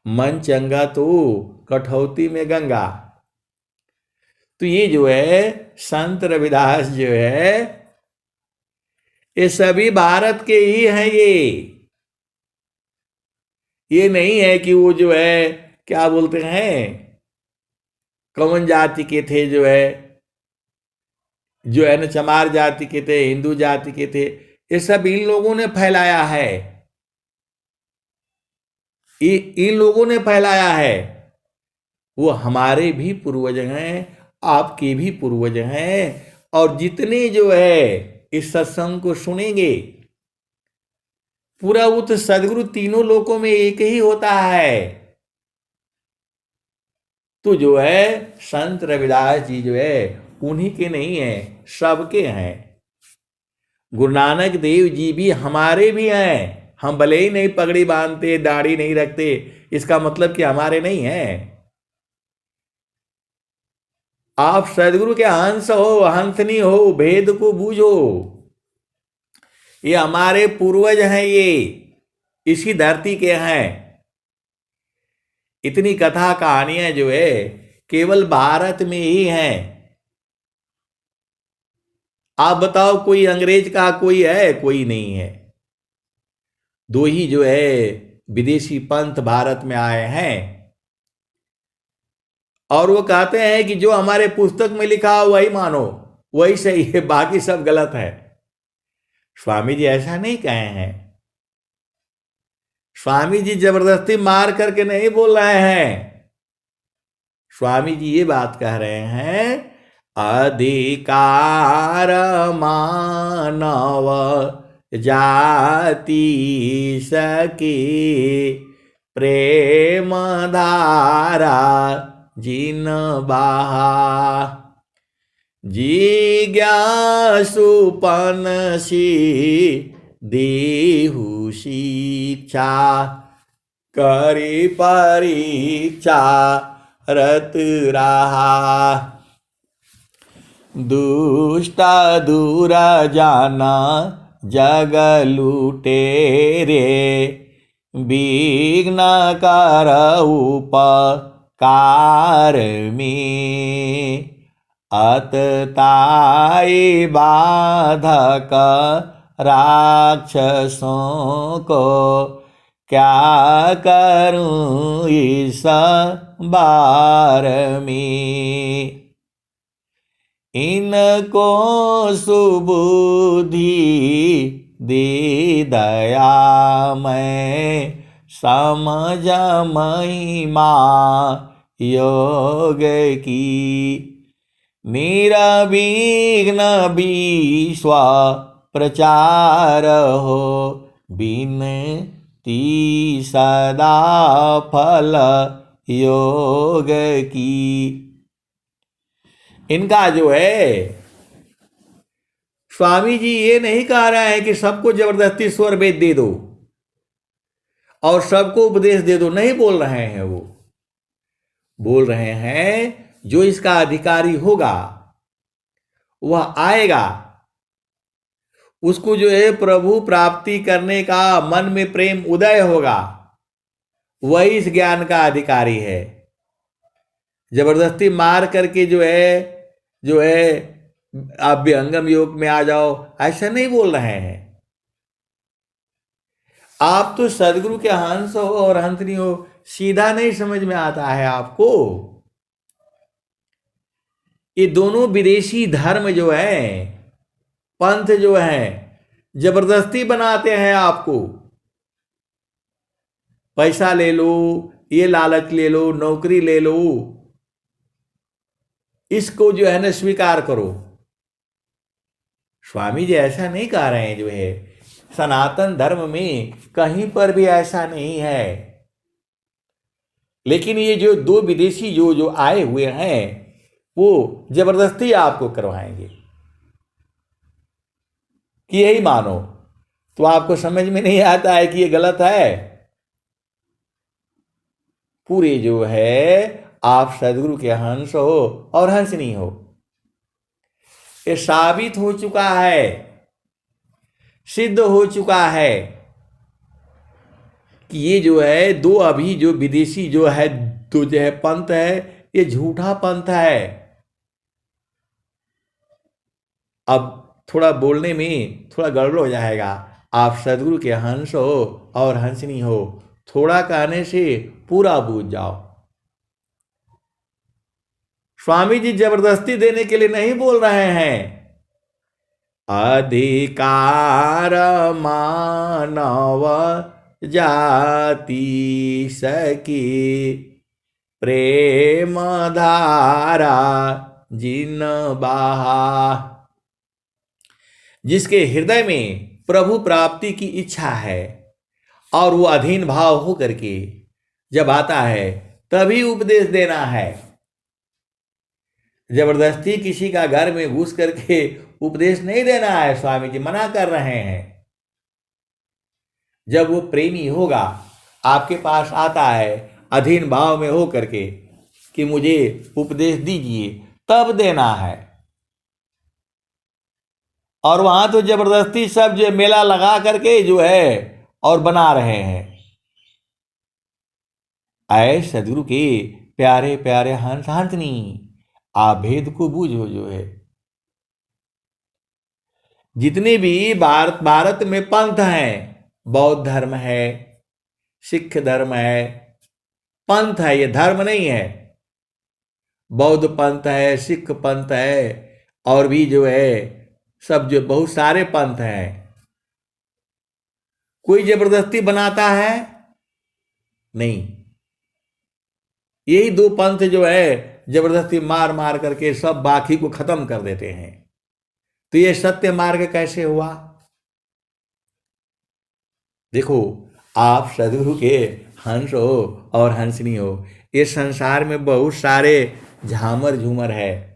मन चंगा तो कठौती में गंगा। तो ये जो है संत रविदास जो है ये सभी भारत के ही हैं। ये नहीं है कि वो जो है क्या बोलते हैं कौन जाति के थे, जो है ना चमार जाति के थे, हिंदू जाति के थे, ये सब इन लोगों ने फैलाया है। इन लोगों ने फैलाया है। वो हमारे भी पूर्वज हैं, आपके भी पूर्वज हैं। और जितने जो है इस सत्संग को सुनेंगे, पूरा वो तो सदगुरु तीनों लोकों में एक ही होता है। तो जो है संत रविदास जी जो है उन्हीं के नहीं है, सबके हैं। गुरु नानक देव जी भी हमारे भी हैं। हम भले ही नहीं पगड़ी बांधते, दाढ़ी नहीं रखते, इसका मतलब कि हमारे नहीं है। आप सदगुरु के हंस हो, हंसनी हो, भेद को बूझो। ये हमारे पूर्वज हैं, ये इसी धरती के हैं। इतनी कथा कहानियां जो है केवल भारत में ही हैं। आप बताओ कोई अंग्रेज का कोई है? कोई नहीं है। 2 ही जो है विदेशी पंथ भारत में आए हैं। और वो कहते हैं कि जो हमारे पुस्तक में लिखा हो वही मानो, वही सही है, बाकी सब गलत है। स्वामी जी ऐसा नहीं कहे हैं। स्वामी जी जबरदस्ती मार करके नहीं बोल रहे हैं। स्वामी जी ये बात कह रहे हैं, अधिकार मानव जाति सके, प्रेम धारा जिन बहा, जिज्ञासुपन सी देहु शिक्षा, करी परीक्षा रत रहा। दुष्ट दूर जाना जग लुटेरे, विघ्न कर उपकार में, अतताई बाधक राक्षसों को, क्या करूं इस बार में। इनको सुबुद्धि दे दया मैं, समझ महिमा योग की, निरविघ्न विश्व प्रचार हो, बिनती सदा फल योग की। इनका जो है स्वामी जी ये नहीं कह रहे हैं कि सबको जबरदस्ती स्वर वेद दे दो और सबको उपदेश दे दो, नहीं बोल रहे हैं। वो बोल रहे हैं जो इसका अधिकारी होगा वह आएगा, उसको जो है प्रभु प्राप्ति करने का मन में प्रेम उदय होगा, वही इस ज्ञान का अधिकारी है। जबरदस्ती मार करके जो है आप विहंगम योग में आ जाओ, ऐसा नहीं बोल रहे हैं। आप तो सदगुरु के हंस हो और हंसनी हो, सीधा नहीं समझ में आता है आपको। ये दोनों विदेशी धर्म जो है, पंथ जो है, जबरदस्ती बनाते हैं आपको। पैसा ले लो, ये लालच ले लो, नौकरी ले लो, इसको जो है ना स्वीकार करो। स्वामी जी ऐसा नहीं कह रहे हैं। जो है सनातन धर्म में कहीं पर भी ऐसा नहीं है। लेकिन ये जो दो विदेशी जो आए हुए हैं, वो जबरदस्ती आपको करवाएंगे कि यही मानो। तो आपको समझ में नहीं आता है कि ये गलत है। पूरे जो है आप सदगुरु के हंस हो और हंसनी हो, ये साबित हो चुका है, सिद्ध हो चुका है कि ये जो है दो अभी जो विदेशी जो है तो जो है पंथ है, ये झूठा पंथ है। अब थोड़ा बोलने में थोड़ा गड़बड़ हो जाएगा। आप सदगुरु के हंस हो और हंसनी हो, थोड़ा कहने से पूरा बूझ जाओ। स्वामी जी जबरदस्ती देने के लिए नहीं बोल रहे हैं। अधिकार मानव जाति सकी, प्रेम धारा जिन बहा। जिसके हृदय में प्रभु प्राप्ति की इच्छा है और वो अधीन भाव हो करके जब आता है तभी उपदेश देना है। जबरदस्ती किसी का घर में घुस करके उपदेश नहीं देना है। स्वामी जी मना कर रहे हैं। जब वो प्रेमी होगा, आपके पास आता है अधीन भाव में हो करके कि मुझे उपदेश दीजिए, तब देना है। और वहां तो जबरदस्ती सब जो मेला लगा करके जो है और बना रहे हैं। आए सदगुरु के प्यारे प्यारे हंस हंसनी, आप भेद को बूझो। जो है जितने भी भारत में पंथ हैं, बौद्ध धर्म है, सिख धर्म है, पंथ है, ये धर्म नहीं है। बौद्ध पंथ है, सिख पंथ है, और भी जो है सब जो बहुत सारे पंथ हैं। कोई जबरदस्ती बनाता है नहीं। यही दो पंथ जो है जबरदस्ती मार मार करके सब बाकी को खत्म कर देते हैं। तो ये सत्य मार्ग कैसे हुआ? देखो, आप सदगुरु के हंस हो और हंसनी हो। ये संसार में बहुत सारे झामर झूमर है,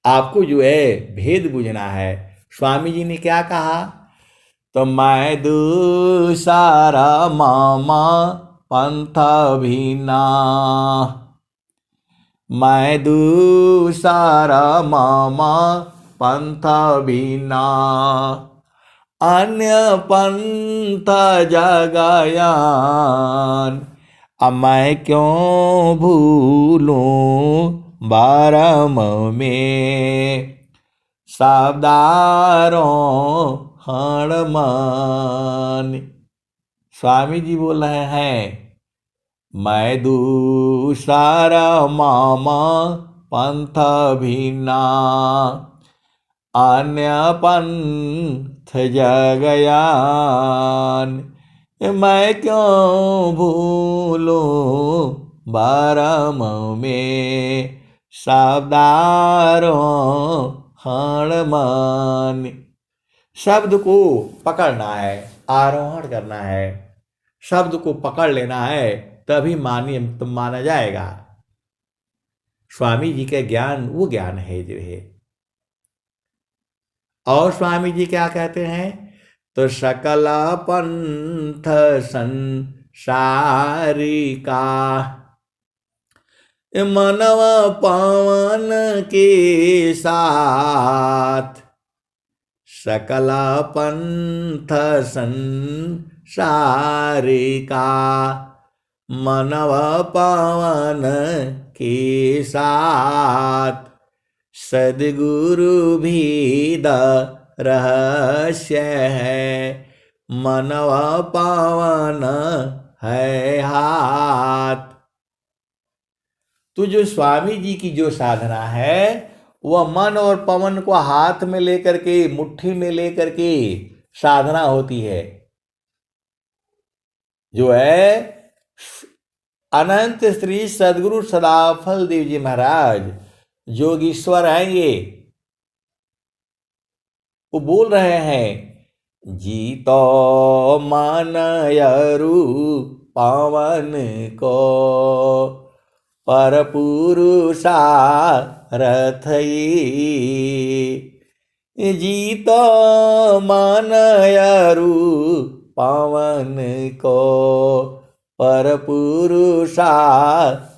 आपको जो है भेद बुझना है। स्वामी जी ने क्या कहा? तो मैं दूसरा मामा पंथ भिन्ना, मैं दूसरा मामा पंथ बिना, अन्य पंथ जगयान। अब मैं क्यों भूलूं बारम में, सावधारों हनुमान। स्वामी जी बोल रहे हैं, मैं दूसरा मामा पंथ भिन्ना, अन्य पंथ जगयान। मैं क्यों भूलूं बारम में, सावधारों हनुमान। शब्द को पकड़ना है, आरोहण करना है, शब्द को पकड़ लेना है, तभी माना जाएगा। स्वामी जी का ज्ञान वो ज्ञान है जो है। और स्वामी जी क्या कहते हैं, तो सकल पंथ संसारिका, मनव पवन के साथ। सकल पंथ संसारिका, मनव पवन के साथ। सद्गुरु भीद रहस्य है, मनव पवन है हाथ। तो जो स्वामी जी की जो साधना है, वह मन और पवन को हाथ में लेकर के, मुट्ठी में लेकर के साधना होती है। जो है अनंत श्री सदगुरु सदाफल देव जी महाराज जोगीश्वर हैं, ये वो बोल रहे हैं, जीतो मानयरु पवन को, पर पुरुषा रथई। जीतो मानयरु पवन को, पर पुरुषा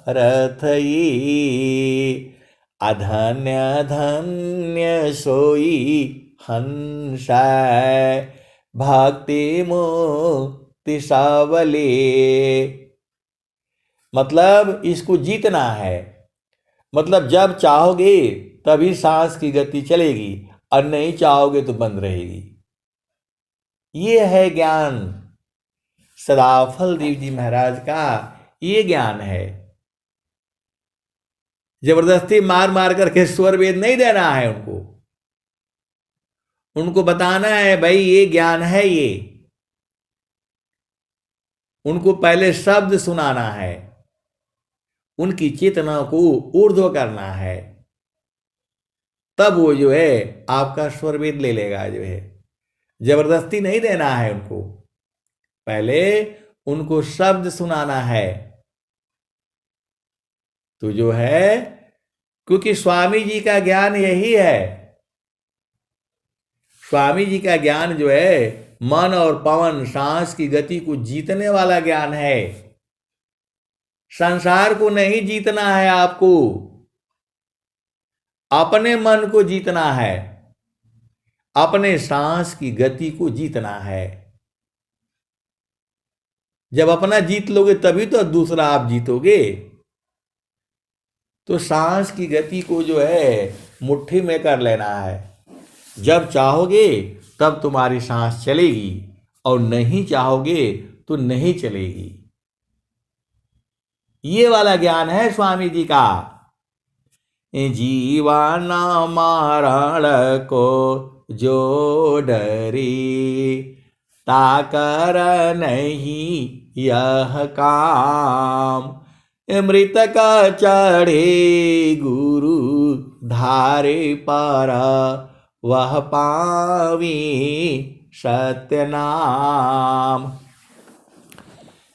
रथई। अधन्य धन्य सोई हंस, भक्ति मुक्ति सबले। मतलब इसको जीतना है, मतलब जब चाहोगे तभी सांस की गति चलेगी, और नहीं चाहोगे तो बंद रहेगी। ये है ज्ञान सदाफल देव जी महाराज का, ये ज्ञान है। जबरदस्ती मार मार करके स्वर वेद नहीं देना है उनको, उनको बताना है भाई ये ज्ञान है। ये उनको पहले शब्द सुनाना है, उनकी चेतना को ऊर्ध्व करना है, तब वो जो है आपका स्वर वेद ले लेगा। जो है जबरदस्ती नहीं देना है उनको, पहले उनको शब्द सुनाना है। तो जो है, क्योंकि स्वामी जी का ज्ञान यही है। स्वामी जी का ज्ञान जो है मन और पवन सांस की गति को जीतने वाला ज्ञान है। संसार को नहीं जीतना है आपको, अपने मन को जीतना है, अपने सांस की गति को जीतना है। जब अपना जीत लोगे तभी तो दूसरा आप जीतोगे। तो सांस की गति को जो है मुट्ठी में कर लेना है। जब चाहोगे तब तुम्हारी सांस चलेगी, और नहीं चाहोगे तो नहीं चलेगी। ये वाला ज्ञान है स्वामी जी का। जीवन मारण को जो डरी, ताकर नहीं यह काम। मृतक चढ़े गुरु धारे पर, वह पावी सत्य नाम।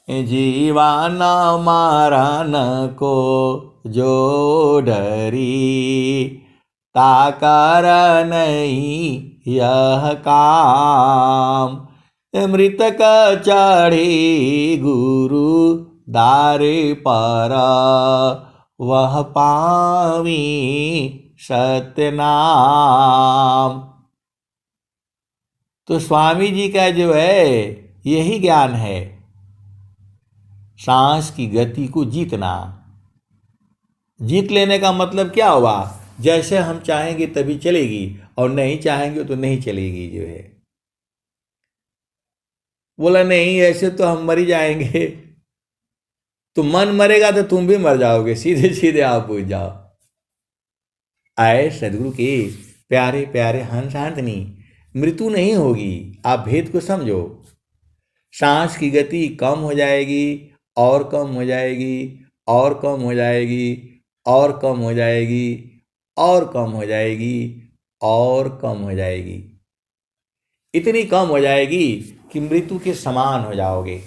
जीवन मरण को जो डरी, ताकर नहीं यह काम। मृतक चढ़े गुरु दारे पर, वह पावी सत्य नाम। तो स्वामी जी का जो है यही ज्ञान है, सांस की गति को जीतना। जीत लेने का मतलब क्या हुआ? जैसे हम चाहेंगे तभी चलेगी, और नहीं चाहेंगे तो नहीं चलेगी जो है। बोला नहीं, ऐसे तो हम मर ही जाएंगे। तो मन मरेगा तो तुम भी मर जाओगे, सीधे सीधे आप पूछ जाओ। आए सदगुरु के प्यारे प्यारे हंस हाथनी, मृत्यु नहीं होगी। आप भेद को समझो। सांस की गति कम हो जाएगी, और कम हो जाएगी, और कम हो जाएगी, और कम हो जाएगी, और कम हो जाएगी, और कम हो जाएगी। इतनी कम हो जाएगी कि मृत्यु के समान हो जाओगे।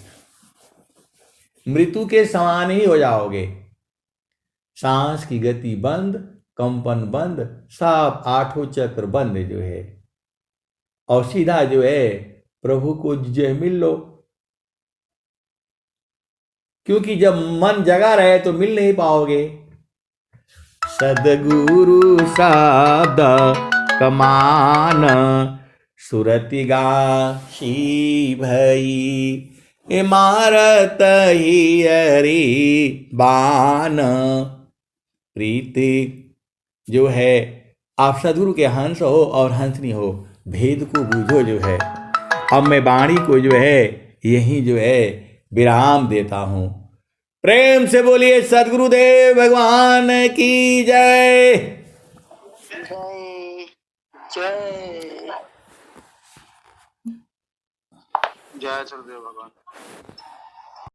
मृत्यु के समान ही हो जाओगे। सांस की गति बंद, कंपन बंद, सब आठों चक्र बंद जो है, और सीधा जो है प्रभु को जय मिल लो। क्योंकि जब मन जगा रहे तो मिल नहीं पाओगे। सदगुरु शब्द कमान, सुरति गाशी भई, इमारत ही हरी बान। प्रीति जो है, आप सदगुरु के हंस हो और हंसनी हो, भेद को बूझो जो है। अब मैं वाणी को जो है यही जो है विराम देता हूं। प्रेम से बोलिए सदगुरुदेव भगवान की जय। जय जय जय सदगुरु भगवान।